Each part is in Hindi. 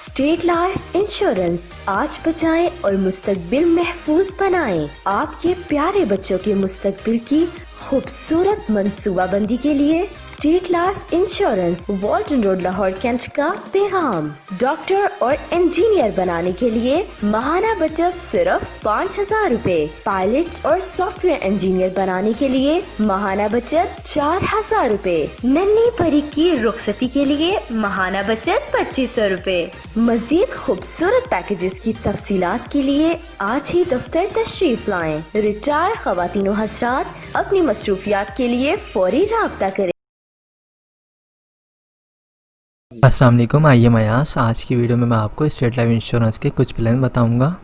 स्टेट लाइफ इंश्योरेंस, आज बचाएं और मुस्तकबिल महफूज बनाएं। आपके प्यारे बच्चों के मुस्तकबिल की खूबसूरत मंसूबाबंदी के लिए state life insurance, Walton road, Lahore, cantt का पैगाम। डॉक्टर और इंजीनियर बनाने के लिए माहाना बचत सिर्फ 5,000 रूपए। पायलट और सॉफ्टवेयर इंजीनियर बनाने के लिए माहाना बचत 4,000 रूपए। नन्ही परी की रुखसती के लिए माहाना बचत 2,500 रूपए। मजीद खूबसूरत पैकेजेस की तफसीलात के लिए आज ही दफ्तर तशरीफ लाएं। रिटायर ख़वातीन व हज़रात अपनी मसरूफियात के लिए फौरी राब्ता करें। अस्सलाम वालेकुम, आइए मयास। आज की वीडियो में मैं आपको स्टेट लाइफ इंश्योरेंस के कुछ प्लान बताऊंगा।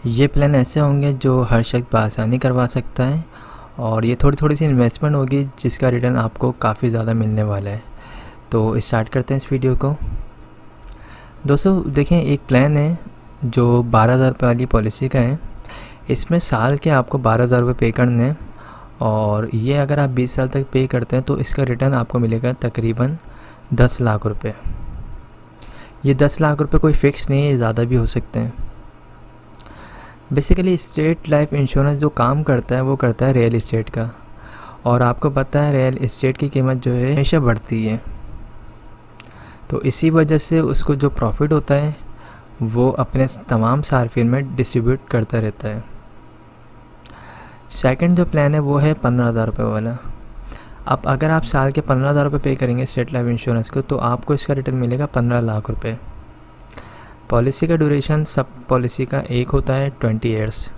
ये प्लान ऐसे होंगे जो हर शख्स बआसानी करवा सकता है और ये थोड़ी सी इन्वेस्टमेंट होगी जिसका रिटर्न आपको काफ़ी ज़्यादा मिलने वाला है। तो स्टार्ट करते हैं इस वीडियो को। दोस्तों देखें, एक प्लान है जो 12,000 रुपये वाली पॉलिसी का है। इसमें साल के आपको 12,000 रुपये पे करने हैं और ये अगर आप 20 साल तक पे करते हैं तो इसका रिटर्न आपको मिलेगा तकरीबन 10 लाख रुपए। ये 10 लाख रुपए कोई फ़िक्स नहीं है, ज़्यादा भी हो सकते हैं। बेसिकली स्टेट लाइफ इंश्योरेंस जो काम करता है वो करता है रियल इस्टेट का, और आपको पता है रियल इस्टेट की कीमत जो है हमेशा बढ़ती है, तो इसी वजह से उसको जो प्रॉफिट होता है वो अपने तमाम सार्फिन में डिस्ट्रीब्यूट करता रहता है। सेकंड जो प्लान है वो है 15,000 रुपये वाला। अब अगर आप साल के 15,000 रुपये पे करेंगे स्टेट लाइफ इंश्योरेंस को तो आपको इसका रिटर्न मिलेगा 15 लाख रुपए। पॉलिसी का ड्यूरेशन सब पॉलिसी का एक होता है 20 ईयर्स।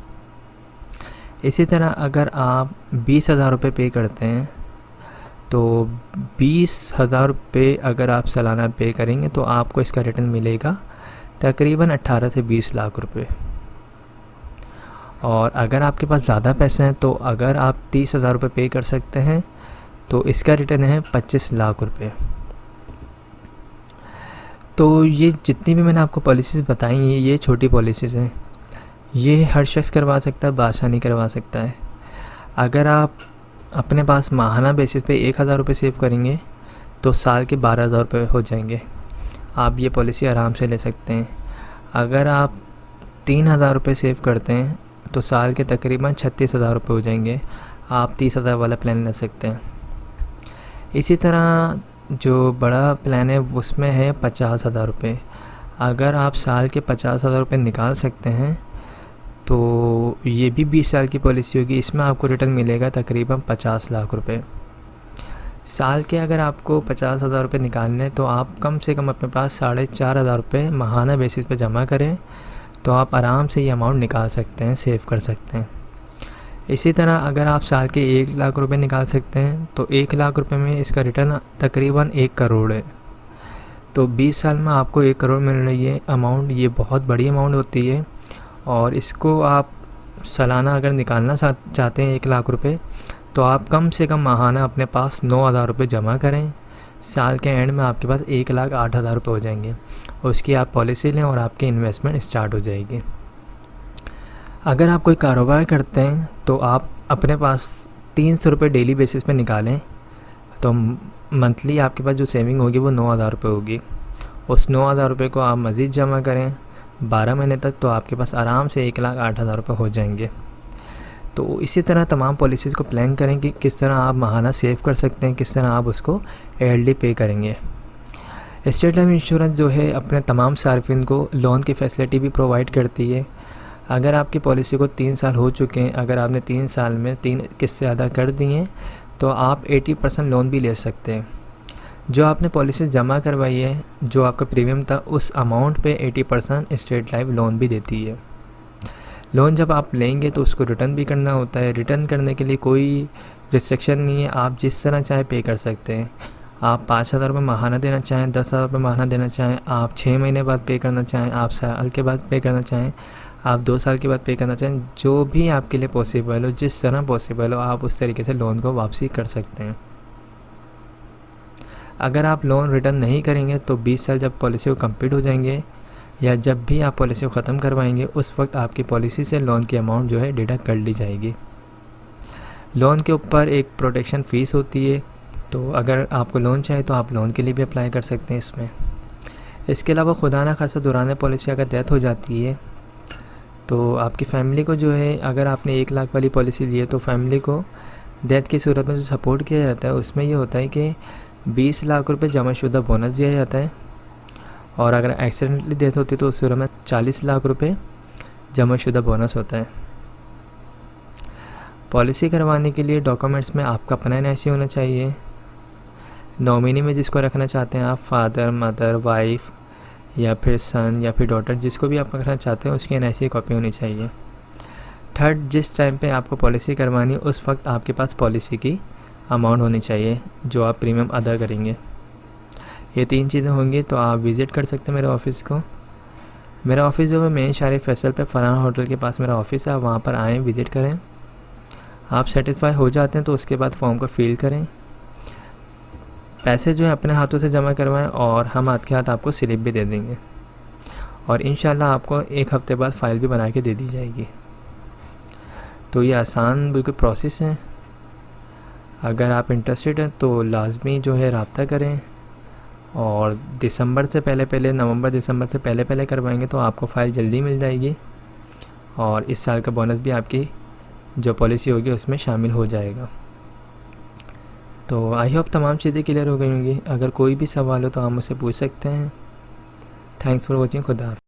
इसी तरह अगर आप 20,000 रुपये पे करते हैं तो 20,000 रुपये अगर आप सालाना पे करेंगे तो आपको इसका रिटर्न मिलेगा तकरीबन 18 से 20 लाख रुपए। और अगर आपके पास ज़्यादा पैसे हैं तो अगर आप 30,000 रुपये पे कर सकते हैं तो इसका रिटर्न है 25 लाख रुपए। तो ये जितनी भी मैंने आपको पॉलिसीज़ बताई हैं ये छोटी पॉलिसीज़ हैं, ये हर शख्स करवा सकता है, बआसानी करवा सकता है। अगर आप अपने पास माहाना बेसिस पे 1,000 रुपये सेव करेंगे तो साल के 12,000 रुपये हो जाएंगे। आप ये पॉलिसी आराम से ले सकते हैं। अगर आप 3,000 रुपये सेव करते हैं तो साल के तकरीबन 36,000 रुपये हो जाएंगे। आप 30,000 वाला प्लान ले सकते हैं। इसी तरह जो बड़ा प्लान है उसमें है 50,000 रुपये। अगर आप साल के 50,000 रुपये निकाल सकते हैं तो ये भी 20 साल की पॉलिसी होगी। इसमें आपको रिटर्न मिलेगा तकरीबन 50 लाख रुपए। साल के अगर आपको 50,000 रुपये निकालने तो आप कम से कम अपने पास 4,500 रुपये माहाना बेसिस पे जमा करें तो आप आराम से ये अमाउंट निकाल सकते हैं, सेव कर सकते हैं। इसी तरह अगर आप साल के 1 लाख रुपए निकाल सकते हैं तो 1 लाख रुपए में इसका रिटर्न तकरीबन 1 करोड़ है। तो 20 साल में आपको 1 करोड़ मिल रही है अमाउंट। ये बहुत बड़ी अमाउंट होती है और इसको आप सालाना अगर निकालना चाहते हैं 1 लाख रुपए तो आप कम से कम माहाना अपने पास 9,000 रुपये जमा करें। साल के एंड में आपके पास 1,08,000 रुपये हो जाएंगे और उसकी आप पॉलिसी लें और आपकी इन्वेस्टमेंट स्टार्ट हो जाएगी। अगर आप कोई कारोबार करते हैं तो आप अपने पास 300 रुपये डेली बेसिस पे निकालें तो मंथली आपके पास जो सेविंग होगी वो 9,000 रुपये होगी। उस 9,000 रुपये को आप मज़ीद जमा करें 12 महीने तक तो आपके पास आराम से 1,08,000 रुपये हो जाएंगे। तो इसी तरह तमाम पॉलिसीज़ को प्लान करें कि किस तरह आप माहाना सेव कर सकते हैं, किस तरह आप उसको ईयरली पे करेंगे। स्टेट लाइफ इंश्योरेंस जो है अपने तमाम सार्फिन को लोन की फैसिलिटी भी प्रोवाइड करती है। अगर आपकी पॉलिसी को 3 साल हो चुके हैं, अगर आपने 3 साल में 3 किस्तें अदा कर दी हैं तो आप 80% लोन भी ले सकते हैं। जो आपने पॉलिसी जमा करवाई है, जो आपका प्रीमियम था उस अमाउंट पे 80% स्टेट लाइफ लोन भी देती है। लोन जब आप लेंगे तो उसको रिटर्न भी करना होता है। रिटर्न करने के लिए कोई रिस्ट्रिक्शन नहीं है, आप जिस तरह चाहे पे कर सकते हैं। आप 5,000 रुपये माहाना देना चाहें, 10,000 रुपये माहाना देना चाहें, आप 6 महीने बाद पे करना चाहें, आप साल के बाद पे करना चाहें, आप 2 साल के बाद पे करना चाहें, जो भी आपके लिए पॉसिबल हो, जिस तरह पॉसिबल हो आप उस तरीके से लोन को वापसी कर सकते हैं। अगर आप लोन रिटर्न नहीं करेंगे तो 20 साल जब पॉलिसी को कंप्लीट हो जाएंगे या जब भी आप पॉलिसी को ख़त्म करवाएंगे उस वक्त आपकी पॉलिसी से लोन की अमाउंट जो है डिडक्ट कर ली जाएगी। लोन के ऊपर एक प्रोटेक्शन फ़ीस होती है, तो अगर आपको लोन चाहिए तो आप लोन के लिए भी अप्लाई कर सकते हैं इसमें। इसके अलावा खुदा ना खासा दौरान पॉलिसी अगर डेथ हो जाती है तो आपकी फ़ैमिली को जो है, अगर आपने 1 लाख वाली पॉलिसी ली है तो फैमिली को डेथ की सूरत में जो सपोर्ट किया जाता है उसमें ये होता है कि 20 लाख रुपए जमाशुदा बोनस दिया जाता है, और अगर एक्सीडेंटली डेथ होती है तो उस सूरत में 40 लाख रुपए जमाशुदा बोनस होता है। पॉलिसी करवाने के लिए डॉक्यूमेंट्स में आपका अपना एनआईसी होना चाहिए। नॉमिनी में जिसको रखना चाहते हैं आप, फादर, मदर, वाइफ या फिर सन या फिर डॉटर, जिसको भी आप रखना चाहते हैं उसकी एनआईसी कॉपी होनी चाहिए। थर्ड, जिस टाइम पे आपको पॉलिसी करवानी उस वक्त आपके पास पॉलिसी की अमाउंट होनी चाहिए जो आप प्रीमियम अदा करेंगे। ये 3 चीज़ें होंगी तो आप विज़िट कर सकते हैं मेरे ऑफ़िस को। मेरा ऑफ़िस जो है मेन शारी फैसल पे फरहान होटल के पास मेरा ऑफ़िस है, आप वहाँ पर आएँ, विज़िट करें। आप सेटिस्फाई हो जाते हैं तो उसके बाद फॉर्म को फिल करें, पैसे जो है अपने हाथों से जमा करवाएं और हम हाथ के हाथ आपको स्लिप भी दे देंगे, और इंशाल्लाह आपको 1 हफ़्ते बाद फ़ाइल भी बना के दे दी जाएगी। तो ये आसान बिल्कुल प्रोसेस है। अगर आप इंटरेस्टेड हैं तो लाजमी जो है रब्ता करें, और दिसंबर से पहले नवंबर दिसंबर से पहले करवाएंगे तो आपको फ़ाइल जल्दी मिल जाएगी, और इस साल का बोनस भी आपकी जो पॉलिसी होगी उसमें शामिल हो जाएगा। तो आई होप तमाम चीज़ें क्लियर हो गई होंगी। अगर कोई भी सवाल हो तो आप मुझसे पूछ सकते हैं। Thanks for watching. खुदा हाफ़िज़।